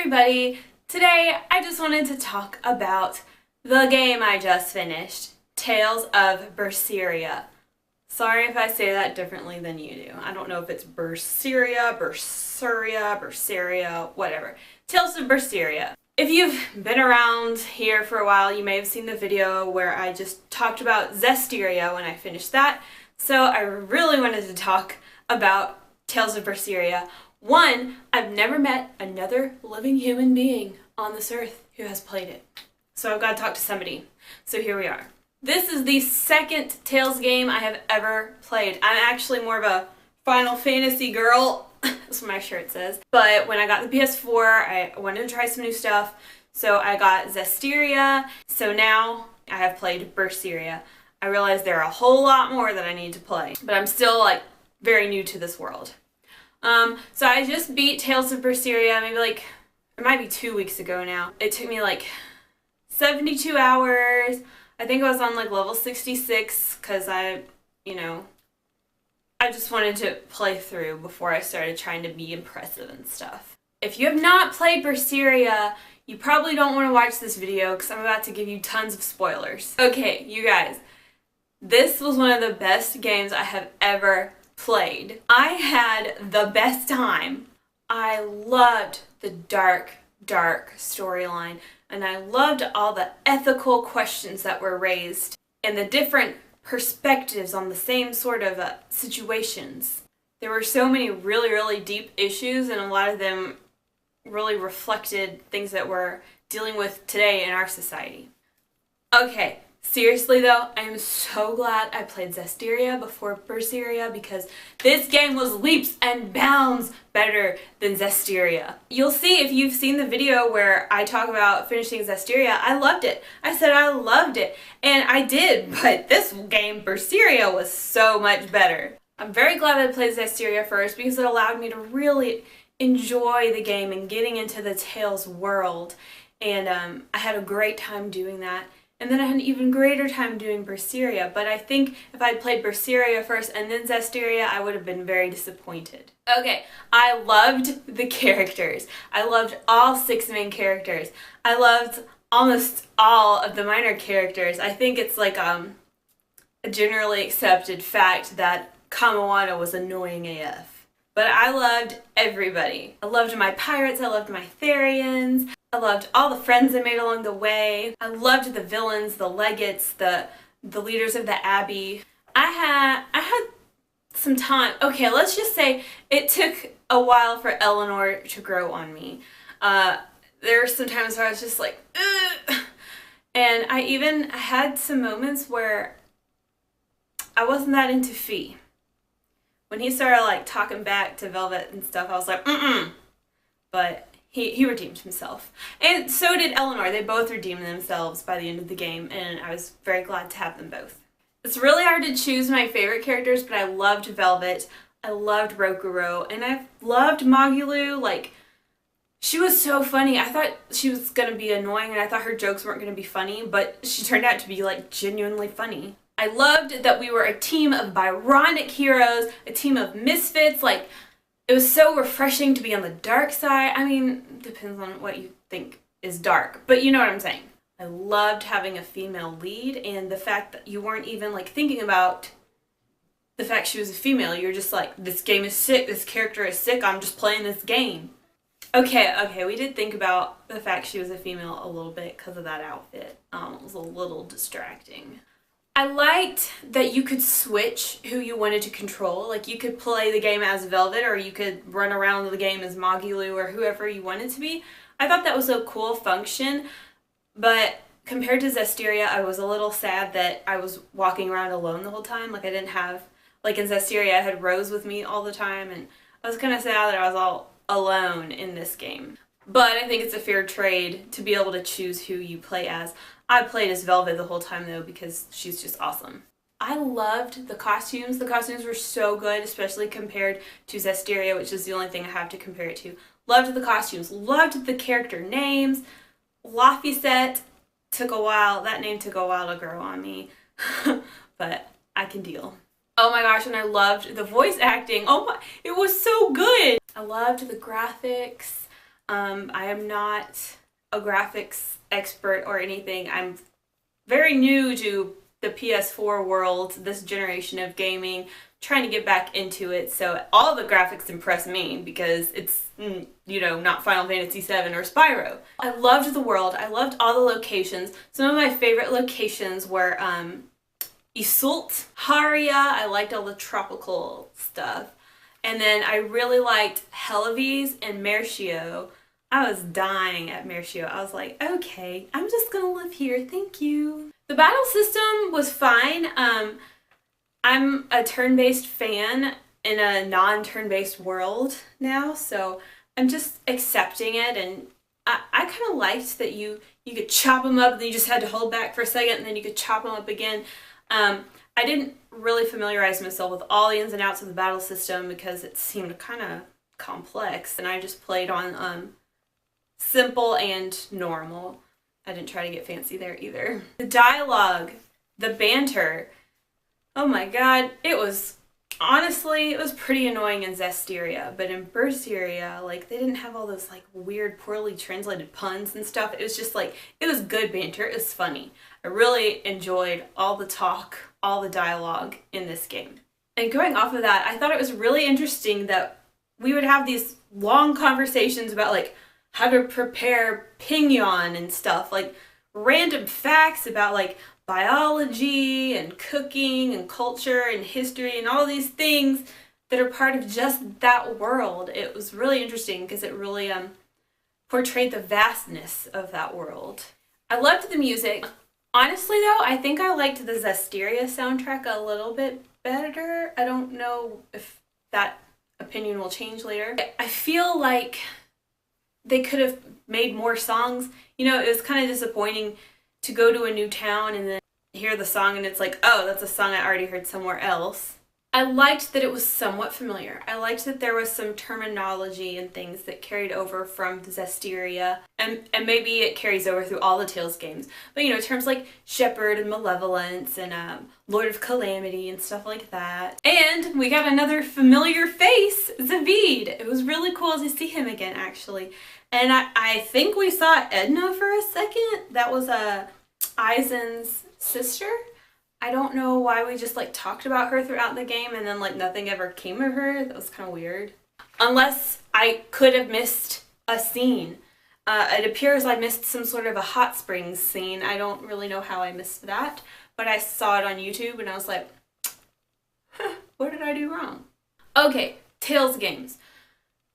everybody! Today I just wanted to talk about the game I just finished, Tales of Berseria. Sorry if I say that differently than you do. I don't know if it's Berseria, Berseria, whatever. Tales of Berseria. If you've been around here for a while, you may have seen the video where I just talked about Zestiria when I finished that. So I really wanted to talk about Tales of Berseria. One, I've never met another living human being on this earth who has played it. So I've got to talk to somebody. So here we are. This is the second Tales game I have ever played. I'm actually more of a Final Fantasy girl. That's what my shirt says. But when I got the PS4, I wanted to try some new stuff. So I got Zestiria. So now I have played Berseria. I realize there are a whole lot more that I need to play. But I'm still very new to this world. So I just beat Tales of Berseria maybe it might be 2 weeks ago now. It took me 72 hours. I think I was on level 66 because I just wanted to play through before I started trying to be impressive and stuff. If you have not played Berseria, you probably don't want to watch this video because I'm about to give you tons of spoilers. Okay, you guys, this was one of the best games I have ever played. I had the best time. I loved the dark storyline, and I loved all the ethical questions that were raised and the different perspectives on the same sort of situations. There were so many really deep issues, and a lot of them really reflected things that we're dealing with today in our society. Okay, seriously though, I am so glad I played Zestiria before Berseria because this game was leaps and bounds better than Zestiria. You'll see if you've seen the video where I talk about finishing Zestiria, I loved it. I said I loved it, and I did, but this game, Berseria, was so much better. I'm very glad I played Zestiria first because it allowed me to really enjoy the game and getting into the Tales world, and I had a great time doing that. And then I had an even greater time doing Berseria, but I think if I'd played Berseria first and then Zestiria, I would have been very disappointed. Okay, I loved the characters. I loved all 6 main characters. I loved almost all of the minor characters. I think it's a generally accepted fact that Kamawana was annoying AF. But I loved everybody. I loved my pirates, I loved my Therians, I loved all the friends I made along the way. I loved the villains, the legates, the leaders of the Abbey. I had some time. Okay, let's just say it took a while for Eleanor to grow on me. There were some times where I was just like, ugh. And I had some moments where I wasn't that into Fee. When he started talking back to Velvet and stuff, I was like, but he redeemed himself. And so did Eleanor. They both redeemed themselves by the end of the game, and I was very glad to have them both. It's really hard to choose my favorite characters, but I loved Velvet, I loved Rokuro, and I loved Magulu. She was so funny. I thought she was going to be annoying, and I thought her jokes weren't going to be funny, but she turned out to be genuinely funny. I loved that we were a team of Byronic heroes, a team of misfits. It was so refreshing to be on the dark side. I mean, depends on what you think is dark, but you know what I'm saying. I loved having a female lead, and the fact that you weren't even thinking about the fact she was a female. You're just this game is sick, this character is sick, I'm just playing this game. Okay, we did think about the fact she was a female a little bit because of that outfit. It was a little distracting. I liked that you could switch who you wanted to control. You could play the game as Velvet, or you could run around the game as Magulu, or whoever you wanted to be. I thought that was a cool function, but compared to Zestiria, I was a little sad that I was walking around alone the whole time. I didn't have, in Zestiria, I had Rose with me all the time, and I was kind of sad that I was all alone in this game. But I think it's a fair trade to be able to choose who you play as. I played as Velvet the whole time though because she's just awesome. I loved the costumes. The costumes were so good, especially compared to Zestiria, which is the only thing I have to compare it to. Loved the costumes. Loved the character names. Laphicet took a while. That name took a while to grow on me. But I can deal. Oh my gosh, and I loved the voice acting. Oh my, it was so good. I loved the graphics. I am not a graphics expert or anything. I'm very new to the PS4 world, this generation of gaming, trying to get back into it. So all the graphics impress me because it's, you know, not Final Fantasy VII or Spyro. I loved the world. I loved all the locations. Some of my favorite locations were Isolt, Haria. I liked all the tropical stuff. And then I really liked Helives and Mercio. I was dying at Mercio. I was like, okay, I'm just gonna live here, thank you. The battle system was fine. I'm a turn-based fan in a non-turn-based world now, so I'm just accepting it, and I kind of liked that you could chop them up and then you just had to hold back for a second and then you could chop them up again. I didn't really familiarize myself with all the ins and outs of the battle system because it seemed kind of complex, and I just played on simple and normal. I didn't try to get fancy there either. The dialogue, the banter, oh my god, it was pretty annoying in Zestiria, but in Berseria, like, they didn't have all those, like, weird, poorly translated puns and stuff. It was just, like, it was good banter. It was funny. I really enjoyed all the talk, all the dialogue in this game. And going off of that, I thought it was really interesting that we would have these long conversations about, like, how to prepare pignon and stuff, like, random facts about, like, biology and cooking and culture and history and all these things that are part of just that world. It was really interesting because it really portrayed the vastness of that world. I loved the music. Honestly though, I think I liked the Zestiria soundtrack a little bit better. I don't know if that opinion will change later. I feel like they could have made more songs. You know, it was kind of disappointing to go to a new town and then hear the song and it's like, oh, that's a song I already heard somewhere else. I liked that it was somewhat familiar. I liked that there was some terminology and things that carried over from Zestiria, and maybe it carries over through all the Tales games. But you know, terms like Shepherd and Malevolence and Lord of Calamity and stuff like that. And we got another familiar face, Zavid. It was really cool to see him again, actually. And I think we saw Edna for a second. That was Eisen's sister. I don't know why we just like talked about her throughout the game and then like nothing ever came of her. That was kind of weird. Unless I could have missed a scene. It appears I missed some sort of a hot springs scene. I don't really know how I missed that, but I saw it on YouTube and I was like, huh, what did I do wrong? Okay, Tales games.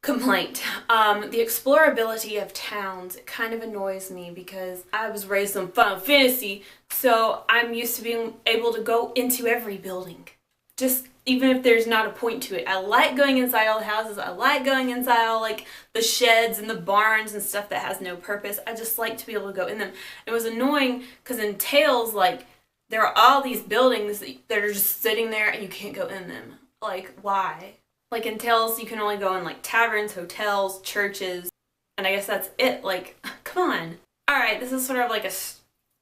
Complaint. The explorability of towns, it kind of annoys me because I was raised on Final Fantasy, so I'm used to being able to go into every building. Just even if there's not a point to it. I like going inside all the houses. I like going inside all like the sheds and the barns and stuff that has no purpose. I just like to be able to go in them. It was annoying because in Tales, like, there are all these buildings that are just sitting there and you can't go in them. Like, why? Like in Tales, you can only go in like taverns, hotels, churches, and I guess that's it. Like, come on. Alright, this is sort of like a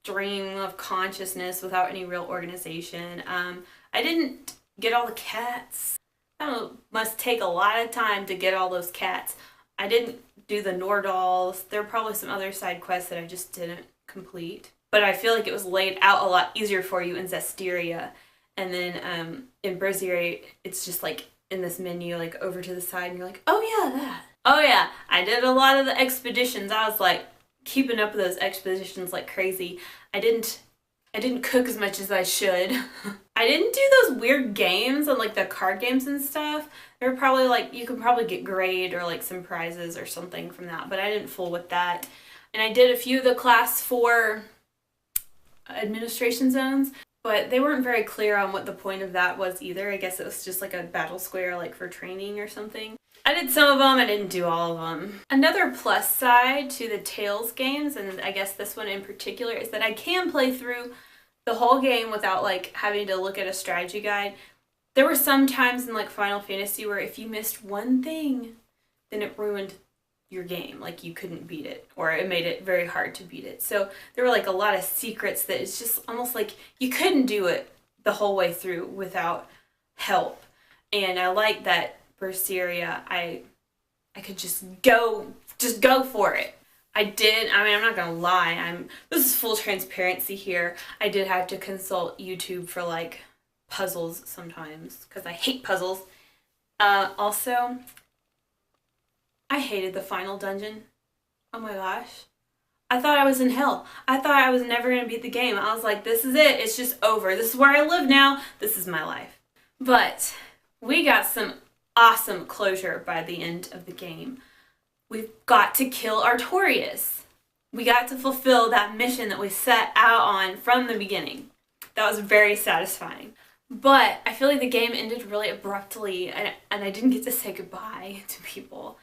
stream of consciousness without any real organization. I didn't get all the cats. That must take a lot of time to get all those cats. I didn't do the Nordals. There are probably some other side quests that I just didn't complete. But I feel like it was laid out a lot easier for you in Zestiria. And then in Berseria, it's just like in this menu, like over to the side, and you're like, oh yeah, that. Oh yeah, I did a lot of the expeditions. I was like keeping up with those expeditions like crazy. I didn't cook as much as I should. I didn't do those weird games and like the card games and stuff. They were probably like, you could probably get grade or like some prizes or something from that, but I didn't fool with that. And I did a few of the class 4 administration zones, but they weren't very clear on what the point of that was either. I guess it was just like a battle square like for training or something. I did some of them, I didn't do all of them. Another plus side to the Tales games, and I guess this one in particular, is that I can play through the whole game without like having to look at a strategy guide. There were some times in like Final Fantasy where if you missed one thing, then it ruined your game. Like you couldn't beat it, or it made it very hard to beat it. So there were like a lot of secrets that it's just almost like you couldn't do it the whole way through without help. And I like that Berseria, I could just go Just go for it. I mean, I'm not gonna lie, this is full transparency here. I did have to consult YouTube for like puzzles sometimes, because I hate puzzles. Also, I hated the final dungeon. Oh my gosh. I thought I was in hell. I thought I was never gonna beat the game. I was like, this is it, it's just over. This is where I live now, this is my life. But we got some awesome closure by the end of the game. We've got to kill Artorias. We got to fulfill that mission that we set out on from the beginning. That was very satisfying. But I feel like the game ended really abruptly, and I didn't get to say goodbye to people.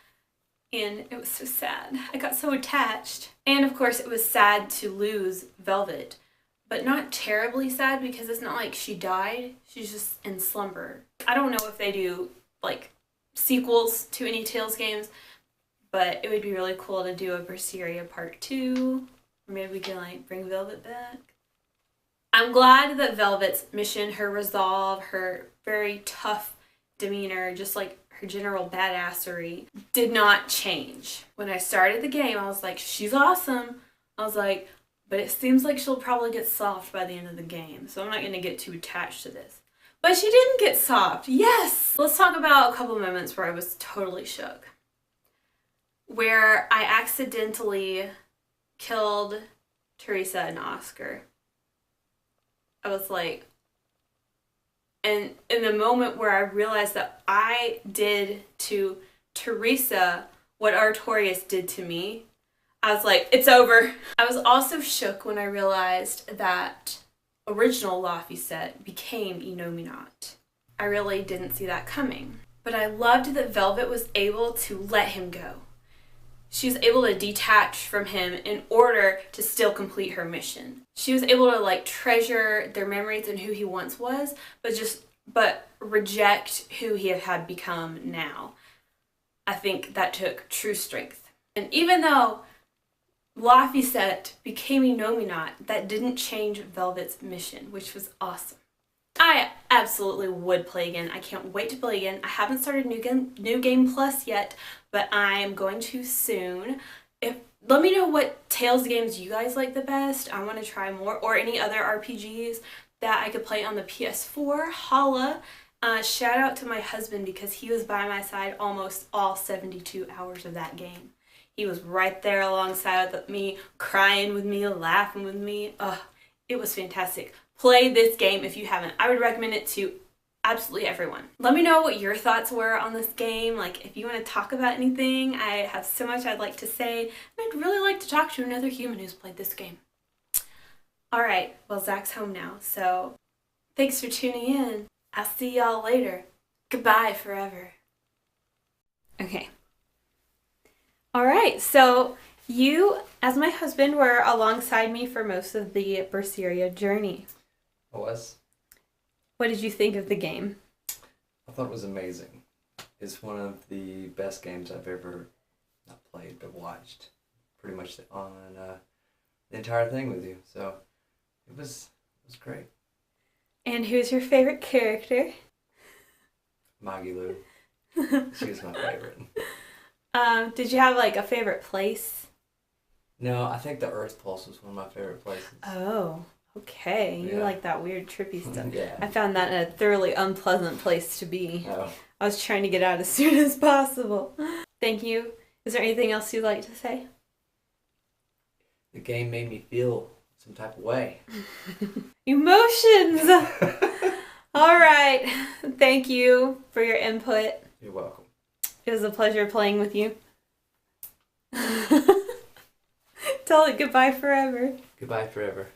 And it was so sad. I got so attached. And of course it was sad to lose Velvet. But not terribly sad, because it's not like she died. She's just in slumber. I don't know if they do like sequels to any Tales games, but it would be really cool to do a Berseria Part 2. Or maybe we can like bring Velvet back. I'm glad that Velvet's mission, her resolve, her very tough demeanor, just like her general badassery, did not change. When I started the game, I was like, she's awesome. I was like, but it seems like she'll probably get soft by the end of the game, so I'm not going to get too attached to this. But she didn't get soft. Yes! Let's talk about a couple moments where I was totally shook. Where I accidentally killed Teresa and Oscar. I was like, and in the moment where I realized that I did to Teresa what Artorias did to me, I was like, it's over. I was also shook when I realized that original Laphicet became Innominat. I really didn't see that coming. But I loved that Velvet was able to let him go. She was able to detach from him in order to still complete her mission. She was able to like treasure their memories and who he once was, but reject who he had become now. I think that took true strength. And even though Laphicet became Innominat, that didn't change Velvet's mission, which was awesome. I absolutely would play again. I can't wait to play again. I haven't started New Game Plus yet, but I'm going to soon. Let me know what Tales games you guys like the best. I want to try more, or any other RPGs that I could play on the PS4. Holla. Shout out to my husband, because he was by my side almost all 72 hours of that game. He was right there alongside me, crying with me, laughing with me. It was fantastic. Play this game if you haven't. I would recommend it to absolutely everyone. Let me know what your thoughts were on this game. Like, if you want to talk about anything, I have so much I'd like to say, and I'd really like to talk to another human who's played this game. Alright, well, Zach's home now, so thanks for tuning in. I'll see y'all later. Goodbye forever. Okay. Alright, so you, as my husband, were alongside me for most of the Berseria journey. I was. What did you think of the game? I thought it was amazing. It's one of the best games I've ever, not played, but watched. Pretty much on the entire thing with you. So it was great. And who's your favorite character? Magilu. She was my favorite. Did you have like a favorite place? No, I think the Earth Pulse was one of my favorite places. Oh, okay. You Yeah. like that weird trippy stuff. Yeah. I found that a thoroughly unpleasant place to be. Oh. I was trying to get out as soon as possible. Thank you. Is there anything else you'd like to say? The game made me feel some type of way. Emotions! All right. Thank you for your input. You're welcome. It was a pleasure playing with you. Tell it goodbye forever. Goodbye forever.